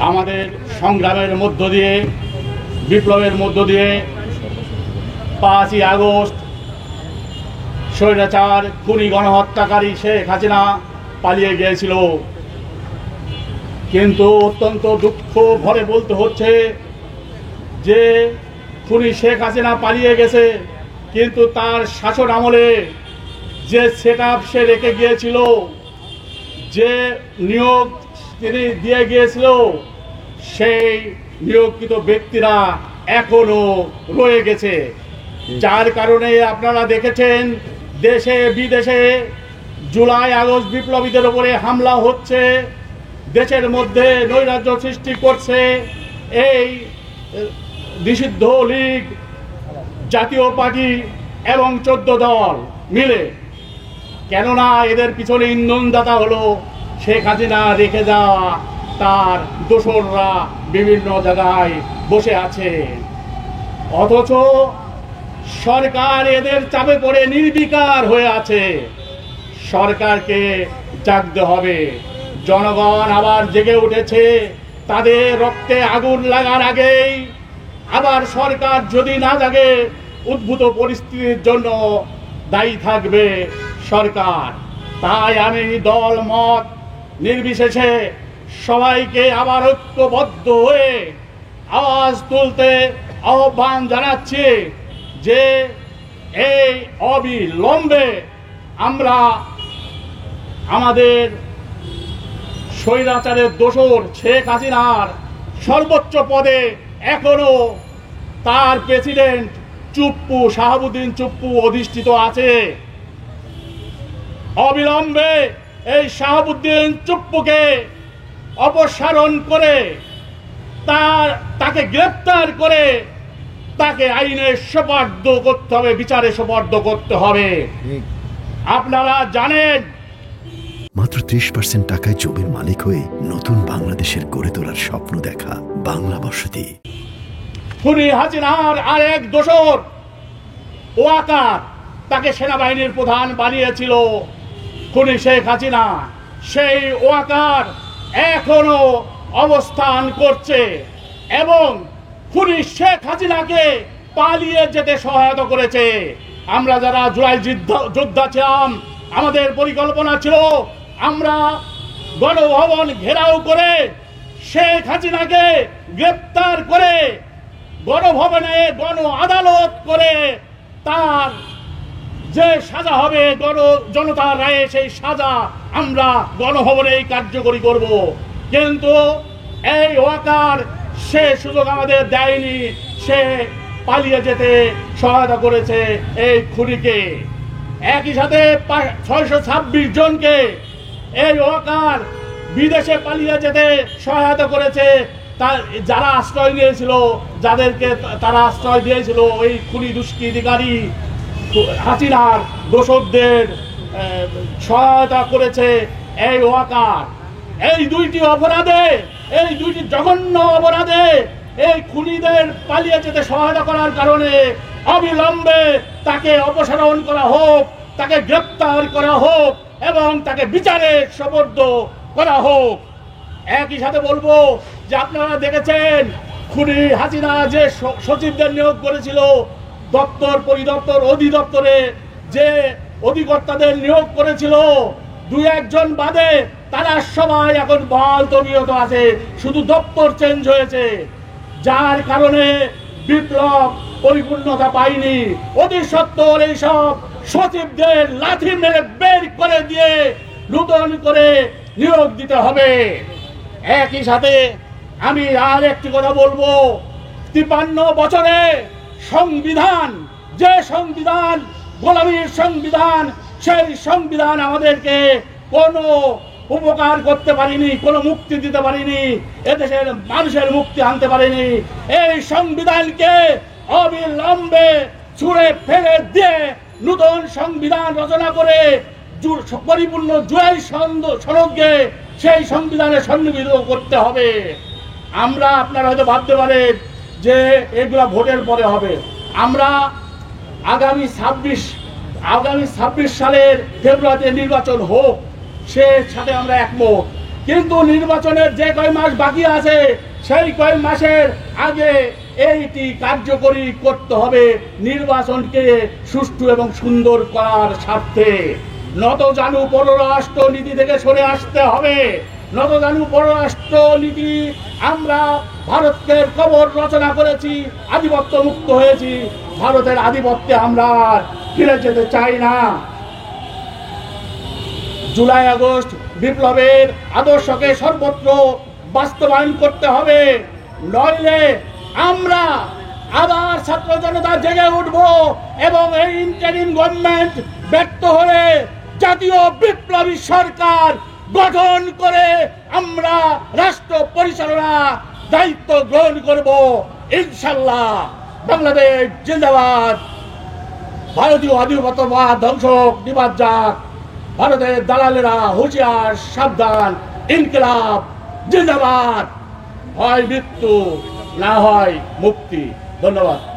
আমাদের সংগ্রামের মধ্য দিয়ে, বিপ্লবের মধ্য দিয়ে 5ই আগস্ট স্বৈরাচার খুনি গণহত্যাকারী শেখ হাসিনা পালিয়ে গিয়েছিল। কিন্তু অত্যন্ত দুঃখ ভরে বলতে হচ্ছে যে খুনি শেখ হাসিনা পালিয়ে গেছে, কিন্তু তার শাসন আমলে যে সেটআপ সে রেখে গিয়েছিল, যে নিয়োগ তিনি দিয়ে গিয়েছিল, সেই নিয়োগকৃত ব্যক্তিরা এখনো রয়ে গেছে। যার কারণে আপনারা দেখেছেন দেশে বিদেশে জুলাই আগস্ট বিপ্লবীদের উপরে হামলা হচ্ছে, দেশের মধ্যে নৈরাজ্য সৃষ্টি করছে এই নিষিদ্ধ লীগ, জাতীয় পার্টি এবং 14 দল মিলে। কেননা এদের পিছনে ইন্ধনদাতা হলো শেখ হাসিনা রেখে যাওয়া তার দোসররা বিভিন্ন জায়গায় বসে আছে। অথচ সরকার এদের চাপে পড়ে নির্বিকার হয়ে আছে। সরকারকে জাগতে হবে। জনগণ আবার জেগে উঠেছে। তাদের রক্তে আগুন লাগার আগেই আবার সরকার যদি না জাগে, উদ্ভূত পরিস্থিতির জন্য দায়ী থাকবে সরকার। তাই আমি দল মত নির্বিশেষে সবাইকে আবার ঐক্যবদ্ধ হয়ে আওয়াজ তুলতে আহ্বান জানাচ্ছি যে এই অবিলম্বে আমরা আমাদের স্বৈরাচারের দোসর শেখ হাসিনার সর্বোচ্চ পদে এখনো তার প্রেসিডেন্ট চুপ্পু, শাহাবুদ্দিন চুপ্পু অধিষ্ঠিত আছে। অবিলম্বে এই শাহাবুদ্দিন চুপ্পুকে অপসারণ করে তাকে গ্রেফতার করে তাকে আইনে সোপর্দ করতে হবে, বিচারে সোপর্দ করতে হবে। আপনারা জানেন মাত্র 30% টাকায় জমির মালিক হয়ে নতুন বাংলাদেশের গড়ে তোলার স্বপ্ন দেখা বাংলা বসতি। খুনি হাসিনার আরেক দোসর ওয়াকার, তাকে সেনাবাহিনীর প্রধান বানিয়েছিল খুনি শেখ হাসিনা। সেই ওয়াকার এখনো অবস্থান করছে এবং খুনি শেখ হাসিনাকে পালিয়ে যেতে সহায়তা করেছে। আমরা যারা জুলাই যোদ্ধা ছিলাম, আমাদের পরিকল্পনা ছিল আমরা গণভবন ঘেরাও করে শেখ হাসিনাকে গ্রেপ্তার করে গণভবনে গণ আদালত করে তার যে সাজা হবে জনতার রায়ে, সেই সাজা আমরা গণভবনেই কার্যকরী করব। কিন্তু এই ওয়াকার সে সুযোগ আমাদের দেয়নি। সে পালিয়ে যেতে সহায়তা করেছে এই খুনিকে। একই সাথে 626 জনকে এই ওয়াকার বিদেশে পালিয়ে যেতে সহায়তা করেছে। যারা আশ্রয় নিয়েছিল, যাদেরকে তারা আশ্রয় দিয়েছিল, ওই খুনি দুষ্কৃতিকারী হাসিনার দোসরদের সহায়তা করেছে এই ওয়াকার। এই দুইটি অপরাধে, এই দুইটি জঘন্য অপরাধে এই খুনিদের পালিয়ে যেতে সহায়তা করার কারণে অবিলম্বে তাকে অপসারণ করা হোক, তাকে গ্রেপ্তার করা হোক এবং তাকে বিচারে সোপর্দ করা হোক। একই সাথে বলবো যে আপনারা দেখেছেন খুনি হাসিনা যে সচিবদের নিয়োগ করেছিল, দপ্তর পরিদপ্তর অধিদপ্তরে যে অধিকর্তাদের নিয়োগ করেছিল, 2-1 জন বাদে তারা সবাই এখন বহাল তবিয়ত আছে, শুধু দপ্তর চেঞ্জ হয়েছে। যার কারণে বিপ্লব পরিপূর্ণতা পায়নি। অতি সত্বর এইসব সচিবদের লাথি মেরে বের করে দিয়ে নতুন করে নিয়োগ দিতে হবে। একই সাথে আমি আর একটি কথা বলবো, 53 বছরে সংবিধান, যে সংবিধান গোলামীর সংবিধান, সেই সংবিধান আমাদেরকে কোনো উপকার করতে পারিনি, কোনো মুক্তি দিতে পারিনি, এদেশের মানুষের মুক্তি আনতে পারিনি। এই সংবিধানকে অবিলম্বে ছুঁড়ে ফেলে দিয়ে নতুন সংবিধান রচনা করে পরিপূর্ণ জুলাই সনদকে সেই সংবিধানে সন্নিবেশিত করতে হবে। আমরা, আপনারা হয়তো ভাবতে পারেন যে এগুলা ভোটের পরে হবে। আমরা আগামী 26 সালের ফেব্রুয়ারিতে নির্বাচন হোক, সে সাথে আমরা একমত। কিন্তু নির্বাচনের যে কয় মাস বাকি আছে সেই কয় মাসের আগে এইটি কার্যকরী করতে হবে, নির্বাচনকে সুষ্ঠু এবং সুন্দর করার স্বার্থে। নতজানু পররাষ্ট্র নীতি থেকে সরে আসতে হবে। নতজানু পররাষ্ট্র নীতি, আমরা ভারতের কবর রচনা করেছি, আধিপত্য মুক্ত হয়েছি, ভারতের আধিপত্যে আমরা ফিরে যেতে চাই না। জুলাই আগস্ট বিপ্লবের আদর্শকে সর্বত্র বাস্তবায়ন করতে হবে, নইলে আমরা আবার ছাত্র জনতা জেগে উঠব এবং এই ইন্টারিম গভর্নমেন্ট ব্যর্থ হলে জাতীয় বিপ্লবী সরকার গঠন করে আমরা রাষ্ট্র পরিচালনা দায়িত্ব গ্রহণ করব ইনশাল্লাহ। বাংলাদেশ জিন্দাবাদ। ভারতীয় আধিপত্যবাদ ধ্বংস নিবাদ যাক। ভারতের দালালেরা হুঁশিয়ার, সাবধান। ইনকিলাব জিন্দাবাদ। হয় মৃত্যু, না হয় মুক্তি। ধন্যবাদ।